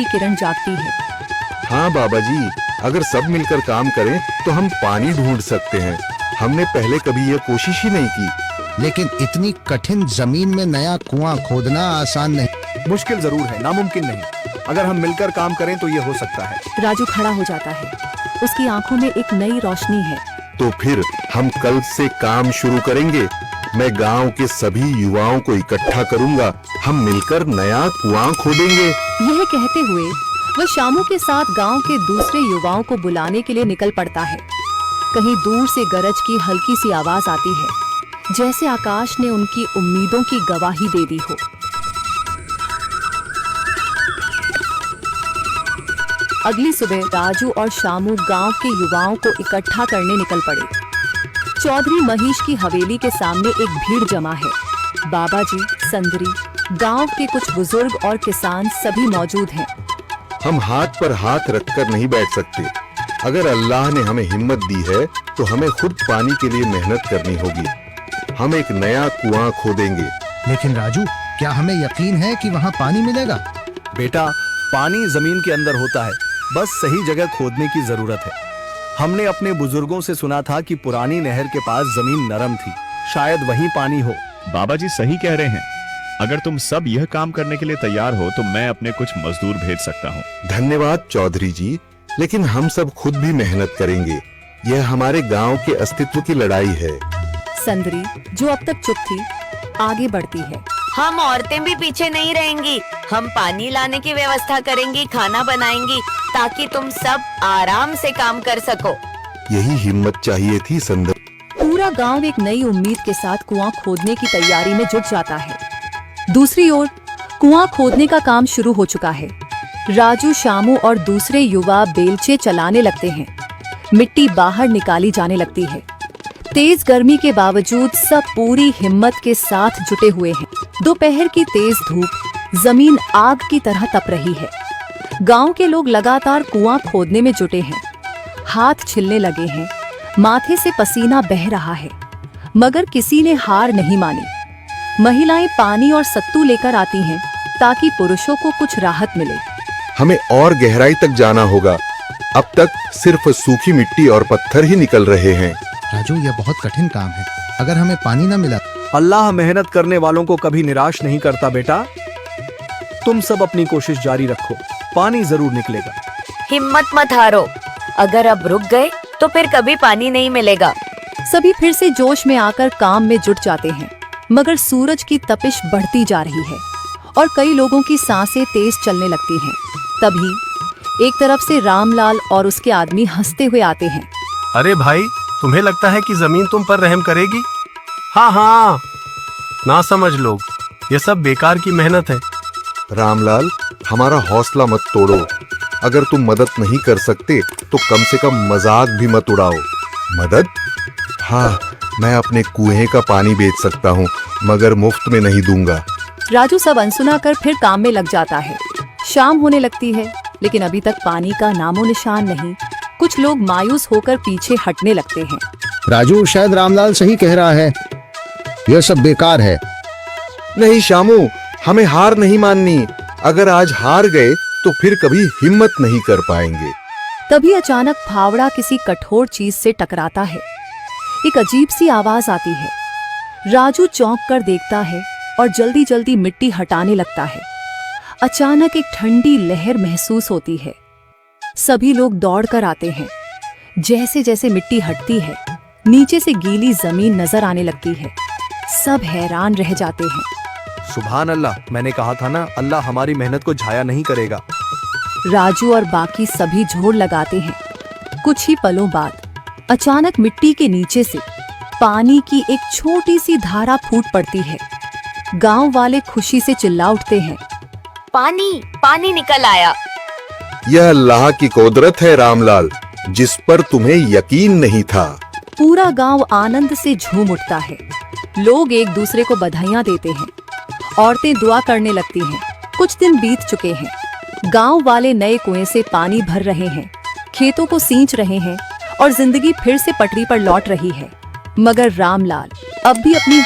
की किरण जागती है। हाँ बाबा जी, अगर सब मिलकर काम करें तो हम पानी ढूंढ सकते हैं। हमने पहले कभी यह कोशिश ही नहीं की। लेकिन इतनी कठिन जमीन में नया कुआं खोदना आसान नहीं। मुश्किल जरूर है, नामुमकिन नहीं। अगर हम मिलकर काम करें तो ये हो सकता है। राजू खड़ा हो जाता है, उसकी आंखों में एक नई रोशनी है। तो फिर हम कल से काम शुरू करेंगे। मैं गांव के सभी युवाओं को इकट्ठा करूंगा, हम मिलकर नया कुआं खोदेंगे। यह कहते हुए वह शामू के साथ गांव के दूसरे युवाओं को बुलाने के लिए निकल पड़ता है। कहीं दूर से गरज की हल्की सी आवाज आती है, जैसे आकाश ने उनकी उम्मीदों की गवाही दे दी हो। अगली सुबह राजू और शामू गांव के युवाओं को इकट्ठा करने निकल पड़े। चौधरी महेश की हवेली के सामने एक भीड़ जमा है। बाबा जी, संदरी, गांव के कुछ बुजुर्ग और किसान सभी मौजूद हैं। हम हाथ पर हाथ रखकर नहीं बैठ सकते। अगर अल्लाह ने हमें हिम्मत दी है तो हमें खुद पानी के लिए मेहनत करनी होगी। हम एक नया कुआं खोदेंगे। लेकिन राजू, क्या हमें यकीन है कि वहाँ पानी मिलेगा? बेटा, पानी जमीन के अंदर होता है, बस सही जगह खोदने की जरूरत है। हमने अपने बुजुर्गों से सुना था कि पुरानी नहर के पास जमीन नरम थी, शायद वहीं पानी हो। बाबा जी सही कह रहे हैं। अगर तुम सब यह काम करने के लिए तैयार हो तो मैं अपने कुछ मजदूर भेज सकता हूँ। धन्यवाद चौधरी जी, लेकिन हम सब खुद भी मेहनत करेंगे। यह हमारे गांव के अस्तित्व की लड़ाई है। संदरी, जो अब तक चुप थी, आगे बढ़ती है। हम औरतें भी पीछे नहीं रहेंगी। हम पानी लाने की व्यवस्था करेंगी, खाना बनाएंगी, ताकि तुम सब आराम से काम कर सको। यही हिम्मत चाहिए थी संदर। पूरा गांव एक नई उम्मीद के साथ कुआं खोदने की तैयारी में जुट जाता है। दूसरी ओर कुआं खोदने का काम शुरू हो चुका है। राजू, शामू और दूसरे युवा बेलचे चलाने लगते हैं। मिट्टी बाहर निकाली जाने लगती है। तेज गर्मी के बावजूद सब पूरी हिम्मत के साथ जुटे हुए हैं। दोपहर की तेज धूप जमीन आग की तरह तप रही है। गांव के लोग लगातार कुआं खोदने में जुटे हैं। हाथ छिलने लगे हैं, माथे से पसीना बह रहा है, मगर किसी ने हार नहीं मानी। महिलाएं पानी और सत्तू लेकर आती हैं ताकि पुरुषों को कुछ राहत मिले। हमें और गहराई तक जाना होगा। अब तक सिर्फ सूखी मिट्टी और पत्थर ही निकल रहे हैं। राजू, यह बहुत कठिन काम है। अगर हमें पानी न मिला? अल्लाह मेहनत करने वालों को कभी निराश नहीं करता बेटा। तुम सब अपनी कोशिश जारी रखो, पानी जरूर निकलेगा। हिम्मत मत हारो। अगर अब रुक गए तो फिर कभी पानी नहीं मिलेगा। सभी फिर से जोश में आकर काम में जुट जाते हैं, मगर सूरज की तपिश बढ़ती जा रही है और कई लोगों की सांसें तेज चलने लगती हैं। तभी एक तरफ से रामलाल और उसके आदमी हंसते हुए आते हैं। अरे भाई, तुम्हें लगता है कि जमीन तुम पर रहम करेगी? हाँ हाँ, ना समझ लोग, ये सब बेकार की मेहनत है। रामलाल, हमारा हौसला मत तोड़ो। अगर तुम मदद नहीं कर सकते तो कम से कम मजाक भी मत उड़ाओ। मदद? हाँ, मैं अपने कुएं का पानी बेच सकता हूँ, मगर मुफ्त में नहीं दूंगा। राजू सब अनसुना कर फिर काम में लग जाता है। शाम होने लगती है, लेकिन अभी तक पानी का नामो निशान नहीं। कुछ लोग मायूस होकर पीछे हटने लगते हैं। राजू, शायद रामलाल सही कह रहा है, यह सब बेकार है। नहीं शामू, हमें हार नहीं माननी। अगर आज हार गए तो फिर कभी हिम्मत नहीं कर पाएंगे। तभी अचानक फावड़ा किसी कठोर चीज से टकराता है। एक अजीब सी आवाज आती है। राजू चौंक कर देखता है और जल्दी जल्दी मिट्टी हटाने लगता है। अचानक एक ठंडी लहर महसूस होती है। सभी लोग दौड़कर आते हैं। जैसे जैसे मिट्टी हटती है, नीचे से गीली जमीन नजर आने लगती है। सब हैरान रह जाते हैं। सुभान अल्लाह, मैंने कहा था ना, अल्लाह हमारी मेहनत को जाया नहीं करेगा। राजू और बाकी सभी जोर लगाते हैं। कुछ ही पलों बाद अचानक मिट्टी के नीचे से पानी की एक छोटी सी धारा फूट पड़ती है। गांव वाले खुशी से चिल्ला उठते हैं। पानी, पानी निकल आया। यह अल्लाह की कुदरत है रामलाल, जिस पर तुम्हें यकीन नहीं था। पूरा गांव आनंद से झूम उठता है। लोग एक दूसरे को बधाइयां देते हैं। औरतें दुआ करने लगती हैं। कुछ दिन बीत चुके हैं। गांव वाले नए कुएं से पानी भर रहे हैं, खेतों को सींच रहे हैं और जिंदगी फिर से पटरी पर लौट रही है। मगर रामलाल अब भी अपनी